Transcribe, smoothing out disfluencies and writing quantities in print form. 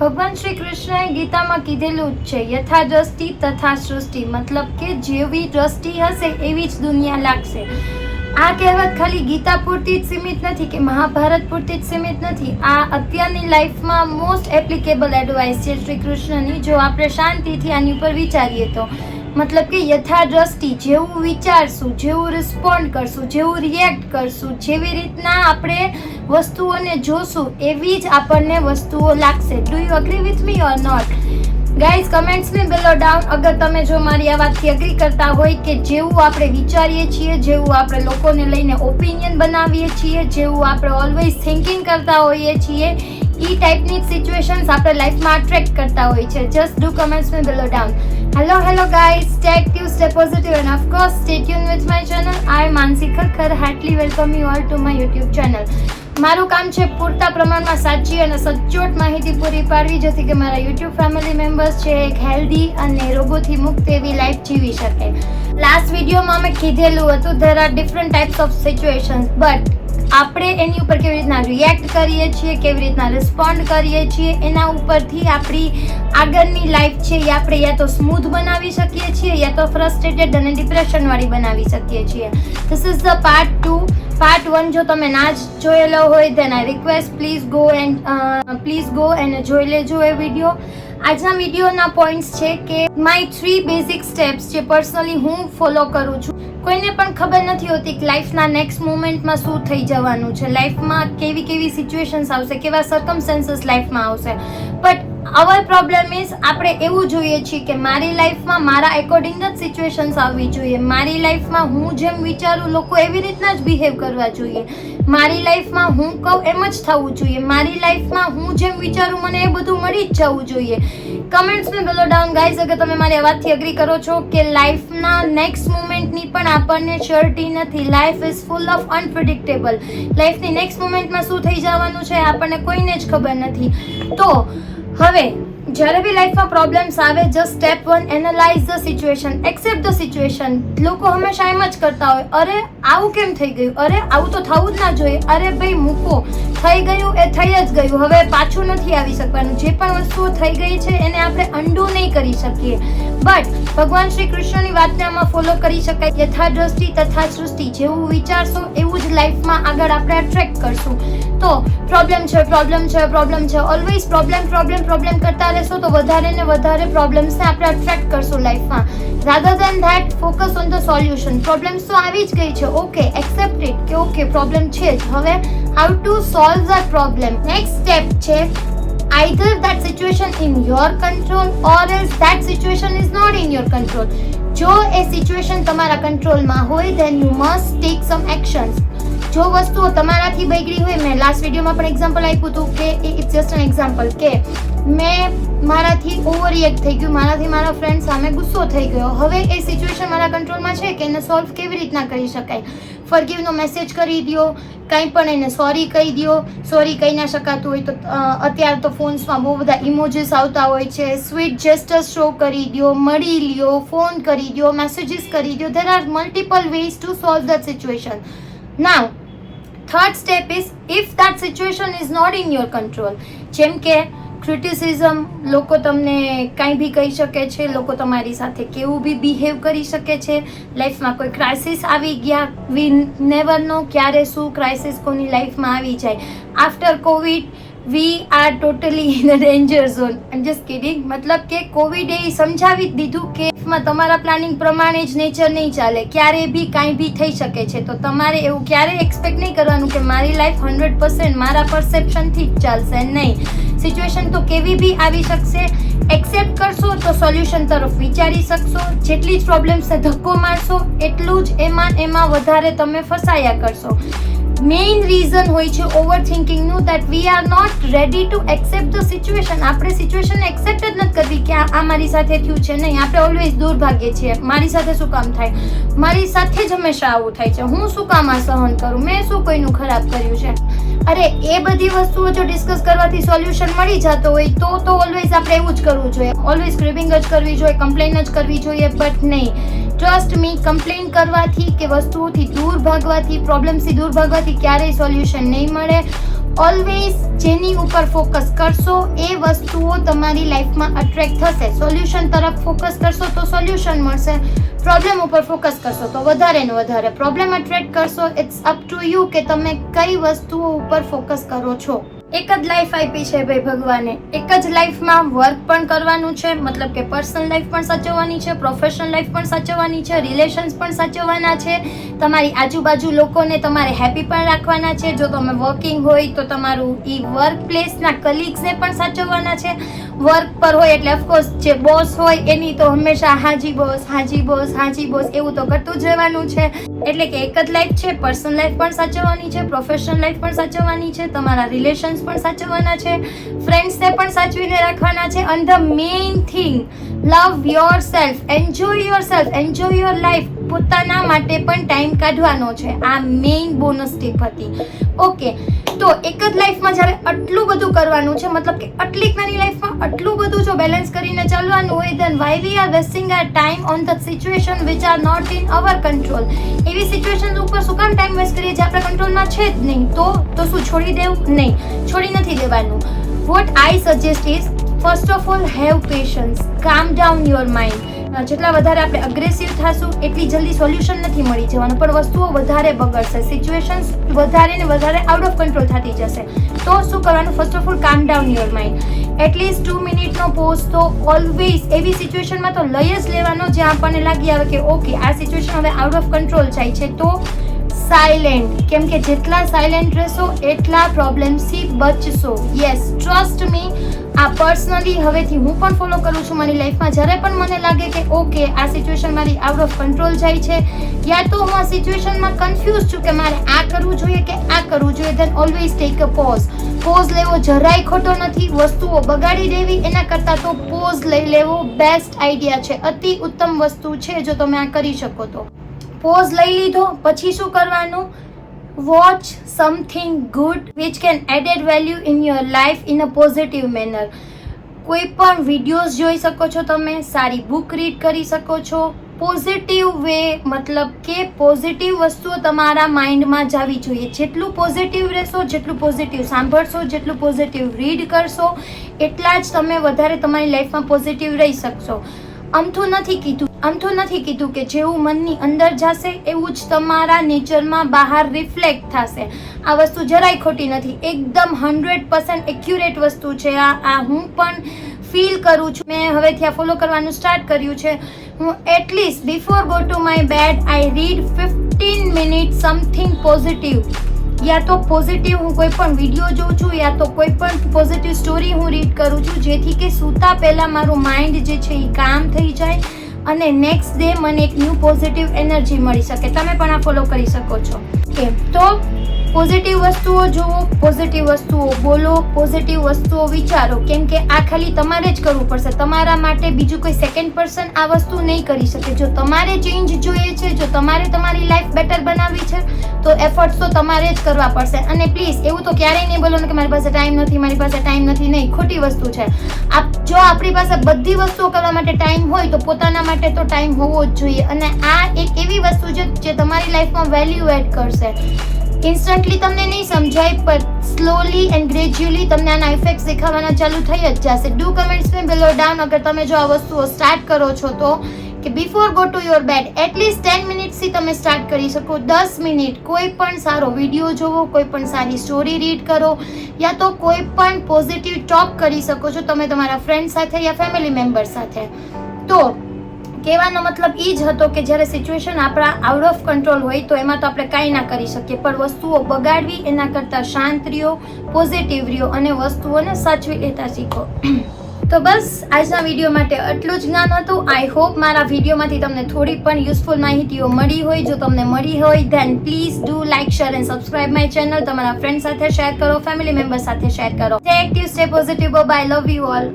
ભગવાન શ્રી કૃષ્ણએ ગીતામાં કીધેલું જ છે, યથા દ્રષ્ટિ તથા સૃષ્ટિ, મતલબ કે જેવી દ્રષ્ટિ હશે એવી જ દુનિયા લાગશે. આ કહેવત ખાલી ગીતા પૂરતી જ સીમિત નથી કે મહાભારત પૂરતી જ સીમિત નથી. આ અત્યારની લાઈફમાં મોસ્ટ એપ્લિકેબલ એડવાઇસ છે શ્રી કૃષ્ણની, જો આપણે શાંતિથી આની ઉપર વિચારીએ તો. મતલબ કે યથા દ્રષ્ટિ, જેવું વિચારશું, જેવું રિસ્પોન્ડ કરશું, જેવું રિએક્ટ કરશું, જેવી રીતના આપણે વસ્તુઓને જોશું એવી જ આપણને વસ્તુઓ લાગશે. Do you agree with me or not? Guys, comments में below down અગર તમે જો મારી આ વાતથી અગ્રી કરતા હોય કે જેવું આપણે વિચારીએ છીએ, જેવું આપણે લોકોને લઈને ઓપિનિયન બનાવીએ છીએ, જેવું આપણે ઓલવેઝ થિંકિંગ કરતા હોઈએ છીએ, ઈ ટાઈપની સિચ્યુએશન્સ આપણે લાઈફમાં અટ્રેક્ટ કરતા હોય છે. જસ્ટ ડુ કમેન્ટ્સ में below down. Hello guys, stay active, stay positive and of course stay tuned with my channel. I am Mansi Khakkar, heartily welcome you all to my YouTube channel. મારું કામ છે પૂરતા પ્રમાણમાં સાચી અને સચોટ માહિતી પૂરી પાડવી, જેથી કે મારા YouTube ફેમિલી મેમ્બર્સ છે એક હેલ્ધી અને રોગોથી મુક્ત એવી લાઈફ જીવી શકે. લાસ્ટ વિડીયોમાં મેં કીધેલું હતું there are different types of situations, but આપણે એની ઉપર કેવી રીતના રિએક્ટ કરીએ છીએ, કેવી રીતના રિસ્પોન્ડ કરીએ છીએ, એના ઉપરથી આપણી આગળની લાઈફ છે એ આપણે યા તો સ્મૂથ બનાવી શકીએ છીએ યા તો ફ્રસ્ટ્રેટેડ અને ડિપ્રેશનવાળી બનાવી શકીએ છીએ. This is the part 2. Part 1 જો તમે ના જોયેલો હોય then I request please go and જોઈ લેજો એ વિડીયો. આજના વિડીયોના પોઈન્ટ્સ છે કે માય 3 બેઝિક સ્ટેપ્સ જે પર્સનલી હું ફોલો કરું છું. કોઈને પણ ખબર નથી હોતી કે લાઈફના નેક્સ્ટ મોમેન્ટમાં શું થઈ જવાનું છે, લાઈફમાં કેવી સિચ્યુએશન્સ આવશે, કેવા સર્કમસ્ટેન્સીસ લાઈફમાં આવશે. બટ અવર પ્રોબ્લેમ ઇઝ આપણે એવું જોઈએ છીએ કે મારી લાઈફમાં મારા એકોર્ડિંગ જ સિચ્યુએશન્સ આવવી જોઈએ, મારી લાઈફમાં હું જેમ વિચારું લોકો એવી રીતના જ બિહેવ કરવા જોઈએ, મારી લાઈફમાં હું કહું એમ જ થવું જોઈએ, મારી લાઈફમાં હું જેમ વિચારું મને એ બધું મળી જ જવું જોઈએ. કમેન્ટ્સ में below down ગાઈઝ અગર તમે મારી આ વાતથી અગ્રી કરો છો કે લાઈફના નેક્સ્ટ મોમેન્ટની પણ આપણને શ્યોરિટી નથી. Life is full of unpredictable. લાઈફની નેક્સ્ટ મોમેન્ટમાં શું થઈ જવાનું છે આપણને કોઈને જ ખબર નથી. તો હવે જ્યારે બી લાઈફમાં પ્રોબ્લેમ્સ આવે, just step 1 analyse the situation, accept the situation. લોકો હંમેશા એમ જ કરતા હોય, અરે આવું કેમ થઈ ગયું, અરે આવું તો થવું જ ના જોઈએ, અરે ભાઈ મૂકો, થઈ ગયું એ થઈ જ ગયું, હવે પાછું નથી આવી શકવાનું. જે પણ વસ્તુઓ થઈ ગઈ છે એને આપણે અન્ડુ નહીં કરી શકીએ. બટ ભગવાન શ્રી કૃષ્ણની વાતને આમાં ફોલો કરી શકાય. યથા દ્રષ્ટિ તથા સૃષ્ટિ, જેવું વિચારશો એવું જ લાઈફમાં આગળ આપણે અટ્રેક્ટ કરશું. તો પ્રોબ્લેમ છે ઓલવેઝ પ્રોબ્લેમ કરતા રહેશો તો વધારે ને વધારે પ્રોબ્લેમ્સને આપણે અટ્રેક્ટ કરશું લાઈફમાં. Rather then that focus on the solution. Problems તો આવી જ ગઈ છે, ઓકે, એક્સેપ્ટ ઇટ કે ઓકે પ્રોબ્લેમ છે જ, હવે how to solve that problem. Next step છે either that situation in your control or else that situation is not in your control. જો એ સિચ્યુએશન તમારા કંટ્રોલમાં હોય then you must take some actions. જો વસ્તુઓ તમારાથી બગડી હોય, મેં લાસ્ટ વિડીયોમાં પણ એક્ઝામ્પલ આપ્યું હતું કે ઇટ્સ જસ્ટ એન એક્ઝામ્પલ કે મેં મારાથી ઓવર રિએક્ટ થઈ ગયું, મારાથી મારા ફ્રેન્ડ સામે ગુસ્સો થઈ ગયો. હવે એ સિચ્યુએશન મારા કંટ્રોલમાં છે કે એને સોલ્વ કેવી રીતના કરી શકાય? ફોરગીવનો મેસેજ કરી દો, કંઈ પણ એને સોરી કહી દો. સોરી કહી ના શકાતું હોય તો અત્યારે તો ફોન્સમાં બહુ બધા ઇમોજીસ આવતા હોય છે, સ્વીટ જેસ્ટર્સ શો કરી દો, મળી લ્યો, ફોન કરી દો, મેસેજીસ કરી દો. There are multiple ways to solve that situation. Now third step is if that situation is not in your control. જેમ કે ક્રિટિસિઝમ, લોકો તમને કંઈ બી કહી શકે છે, લોકો તમારી સાથે કેવું બી બિહેવ કરી શકે છે, લાઈફમાં કોઈ ક્રાઇસિસ આવી ગયા, વી નેવર નો ક્યારે શું ક્રાઇસિસ કોની લાઈફમાં આવી જાય. After Covid we are totally in a danger zone. I M just kidding. મતલબ કે કોવિડે એ સમજાવી જ દીધું કે તમારા પ્લાનિંગ પ્રમાણે જ નેચર નહીં ચાલે, ક્યારે બી કાંઈ બી થઈ શકે છે. તો તમારે એવું ક્યારેય એક્સપેક્ટ નહીં કરવાનું કે મારી લાઈફ 100% મારા પરસેપ્શનથી જ ચાલશે, નહીં. સિચ્યુએશન તો કેવી બી આવી શકશે. એક્સેપ્ટ કરશો તો સોલ્યુશન તરફ વિચારી શકશો. જેટલી જ પ્રોબ્લેમ્સને ધક્કો મારશો એટલું જ એમાં વધારે તમે ફસાયા કરશો. મેઇન રીઝન હોય છે ઓવર થિંકિંગનું, that we are not ready to accept the situation. આપણે સિચ્યુએશનને એક્સેપ્ટ જ નથી કરવી કે આ મારી સાથે થયું છે, નહીં. આપણે ઓલવેઝ દૂર ભાગીએ છીએ, મારી સાથે શું કામ થાય, મારી સાથે જ હંમેશા આવું થાય છે, હું શું કામ આ સહન કરું, મેં શું કોઈનું ખરાબ કર્યું છે. અરે એ બધી વસ્તુઓ જો ડિસ્કસ કરવાથી સોલ્યુશન મળી જતો હોય તો ઓલવેઝ આપણે એવું જ કરવું જોઈએ, ઓલવેઝ સ્ક્રિબિંગ જ કરવી જોઈએ, કમ્પ્લેન જ કરવી જોઈએ. બટ નહીં, ટ્રસ્ટ મી, કમ્પ્લેન કરવાથી કે વસ્તુઓથી દૂર ભાગવાથી, પ્રોબ્લેમ્સથી દૂર ભાગવાથી ક્યારેય સોલ્યુશન નહીં મળે. ઓલવેઝ જેની ઉપર ફોકસ કરશો એ વસ્તુઓ તમારી લાઈફમાં અટ્રેક્ટ થશે. સોલ્યુશન તરફ ફોકસ કરશો તો સોલ્યુશન મળશે. પ્રોબ્લેમ ઉપર ફોકસ કરશો તો વધારે ને વધારે પ્રોબ્લેમ અટ્રેક્ટ કરશો. ઇટ્સ અપ ટુ યુ કે તમે કઈ વસ્તુઓ ઉપર ફોકસ કરો છો. એક જ લાઈફ આપી છે ભાઈ ભગવાને. એક જ લાઈફમાં વર્ક પણ કરવાનું છે, મતલબ કે પર્સનલ લાઈફ પણ સાચવવાની છે, પ્રોફેશનલ લાઈફ પણ સાચવવાની છે, રિલેશન્સ પણ સાચવવાના છે, તમારી આજુબાજુ લોકોને તમારે હેપી પણ રાખવાના છે. જો તમે વર્કિંગ હોય તો તમારું વર્ક પ્લેસના કલીગ્સને પણ સાચવવાના છે. વર્ક પર હોય એટલે ઓફકોર્સ જે બોસ હોય એની તો હંમેશા હાજી બોસ હાજી બોસ હાજી બોસ એવું તો કરતું જ રહેવાનું છે. એટલે કે એક જ લાઈફ છે, પર્સનલ લાઈફ પણ સાચવવાની છે, પ્રોફેશનલ લાઈફ પણ સાચવવાની છે, તમારા રિલેશન્સ પણ સાચવવાના છે, ફ્રેન્ડ્સને પણ સાચવીને રાખવાના છે. અને the main thing, love your self, enjoy your self, enjoy your life. પોતાના માટે પણ ટાઈમ કાઢવાનો છે. આ મેઇન બોનસ ટીપ હતી. ઓકે, તો એક જ લાઈફમાં જ્યારે આટલું બધું કરવાનું છે, મતલબ કે આટલી નાની લાઈફમાં આટલું બધું જો બેલેન્સ કરીને ચાલવાનું હોય, then why we are wasting our time on the situation which are not in our control. એવી સિચ્યુએશન ઉપર શું કામ ટાઈમ વેસ્ટ કરીએ જે આપણા કંટ્રોલમાં છે જ નહીં? તો શું છોડી દેવું? નહીં, છોડી નથી દેવાનું. What I suggest is, first of all have patience, કામ ડાઉન યોર માઇન્ડ. જેટલા વધારે આપણે અગ્રેસિવ થશું એટલી જલ્દી સોલ્યુશન નથી મળી જવાનું, પણ વસ્તુઓ વધારે બગડશે, સિચ્યુએશન્સ વધારે ને વધારે આઉટ ઓફ કંટ્રોલ થતી જશે. તો શું કરવાનું? ફર્સ્ટ ઓફ ઓલ કામ ડાઉન યોર માઇન્ડ. એટલીસ્ટ 2 મિનિટનો પોઝ તો ઓલવેઝ એવી સિચ્યુએશનમાં તો લઈ જ લેવાનો જ્યાં આપણને લાગી આવે કે ઓકે આ સિચ્યુએશન હવે આઉટ ઓફ કંટ્રોલ જાય છે. તો સાયલેન્ટ, કેમ કે જેટલા સાયલેન્ટ રહેશો એટલા પ્રોબ્લેમ્સથી બચશો. યસ, ટ્રસ્ટ મી, આ પર્સનલી હવેથી હું પણ ફોલો કરું છું મારી લાઈફમાં. જ્યારે પણ મને લાગે કે ઓકે આ સિચ્યુએશન મારી આઉટ ઓફ કંટ્રોલ જાય છે, યા તો હું આ સિચ્યુએશનમાં કન્ફ્યુઝ છું કે મારે આ કરવું જોઈએ કે આ કરવું જોઈએ, then always take a pause. Pause લેવો જરાય ખોટો નથી. વસ્તુઓ બગાડી દેવી એના કરતાં તો પોઝ લઈ લેવો બેસ્ટ આઈડિયા છે. અતિ ઉત્તમ વસ્તુ છે જો તમે આ કરી શકો તો. પોઝ લઈ લીધો પછી શું કરવાનું? Watch something good which can added value in your life in a positive manner. કોઈ પણ વિડીયોઝ જોઈ શકો છો તમે, સારી બુક રીડ કરી શકો છો. પોઝિટિવ વે, મતલબ કે પોઝિટિવ વસ્તુઓ તમારા માઇન્ડમાં જવી જોઈએ. જેટલું પોઝિટિવ રહેશો, જેટલું પોઝિટિવ સાંભળશો, જેટલું પોઝિટિવ રીડ કરશો, એટલા જ તમે વધારે તમારી લાઈફમાં પોઝિટિવ રહી શકશો. અમથું નથી કીધું કે જેવું મનની અંદર જશે એવું જ તમારા નેચરમાં બહાર રિફ્લેક્ટ થશે. આ વસ્તુ જરાય ખોટી નથી, એકદમ 100% એક્યુરેટ વસ્તુ છે. આ હું પણ ફીલ કરું છું. મેં હવેથી આ ફોલો કરવાનું સ્ટાર્ટ કર્યું છે. હું at least before go to my bed I read 15 minute something positive. Ya તો પોઝિટિવ હું કોઈ પણ વિડીયો જોઉં છું, યા તો કોઈ પણ પોઝિટિવ સ્ટોરી હું રીડ કરું છું, જેથી કે સૂતા પહેલાં મારું માઇન્ડ જે છે એ કામ થઈ જાય અને નેક્સ્ટ ડે મને એક ન્યૂ પોઝિટિવ એનર્જી મળી શકે. તમે પણ આ ફોલો કરી શકો છો. તો પોઝિટિવ વસ્તુઓ જુઓ, પોઝિટિવ વસ્તુઓ બોલો, પોઝિટિવ વસ્તુઓ વિચારો. કેમ કે આ ખાલી તમારે જ કરવું પડશે. તમારા માટે બીજું કોઈ સેકન્ડ પર્સન આ વસ્તુ નહીં કરી શકે. જો તમારે ચેન્જ જોઈએ છે, જો તમારે તમારી લાઈફ બેટર બનાવવી છે, તો એફર્ટ્સ તો તમારે જ કરવા પડશે. અને પ્લીઝ એવું તો ક્યારેય નહીં બોલો કે મારી પાસે ટાઈમ નથી, મારી પાસે ટાઈમ નથી. નહીં, ખોટી વસ્તુ છે. જો આપણી પાસે બધી વસ્તુઓ કરવા માટે ટાઈમ હોય તો પોતાના માટે તો ટાઈમ હોવો જ જોઈએ. અને આ એક એવી વસ્તુ છે જે તમારી લાઈફમાં વેલ્યુ એડ કરશે. ઇન્સ્ટન્ટલી તમને નહીં સમજાય, પણ સ્લોલી એન્ડ ગ્રેજ્યુઅલી તમને આના ઇફેક્ટ્સ દેખાવાના ચાલુ થઈ જ જશે. Do comments May below down અગર તમે જો આ વસ્તુઓ સ્ટાર્ટ કરો છો તો, કે before go to your bed at least 10 મિનિટ્સથી તમે સ્ટાર્ટ કરી શકો. 10 મિનિટ કોઈ પણ સારો વિડીયો જોવો, કોઈ પણ સારી સ્ટોરી રીડ કરો, યા તો કોઈ પણ પોઝિટિવ ટોક કરી શકો છો તમે તમારા ફ્રેન્ડ સાથે યા ફેમિલી મેમ્બર સાથે. તો કહેવાનો મતલબ એ જ હતો કે જ્યારે સિચ્યુએશન આપણા આઉટ ઓફ કંટ્રોલ હોય તો એમાં તો આપણે કાંઈ ના કરી શકીએ, પણ વસ્તુઓ બગાડવી એના કરતાં શાંત રહ્યો, પોઝિટિવ રહ્યો અને વસ્તુઓને સાચવી લેતા શીખો. તો બસ આજના વિડીયો માટે આટલું જ જ્ઞાન હતું. આઈ હોપ મારા વિડીયોમાંથી તમને થોડી પણ યુઝફુલ માહિતીઓ મળી હોય. જો તમને મળી હોય then please do like, share and subscribe my channel. તમારા ફ્રેન્ડ સાથે શેર કરો, ફેમિલી મેમ્બર સાથે શેર કરો. Stay active, stay positive. Bye, love you all.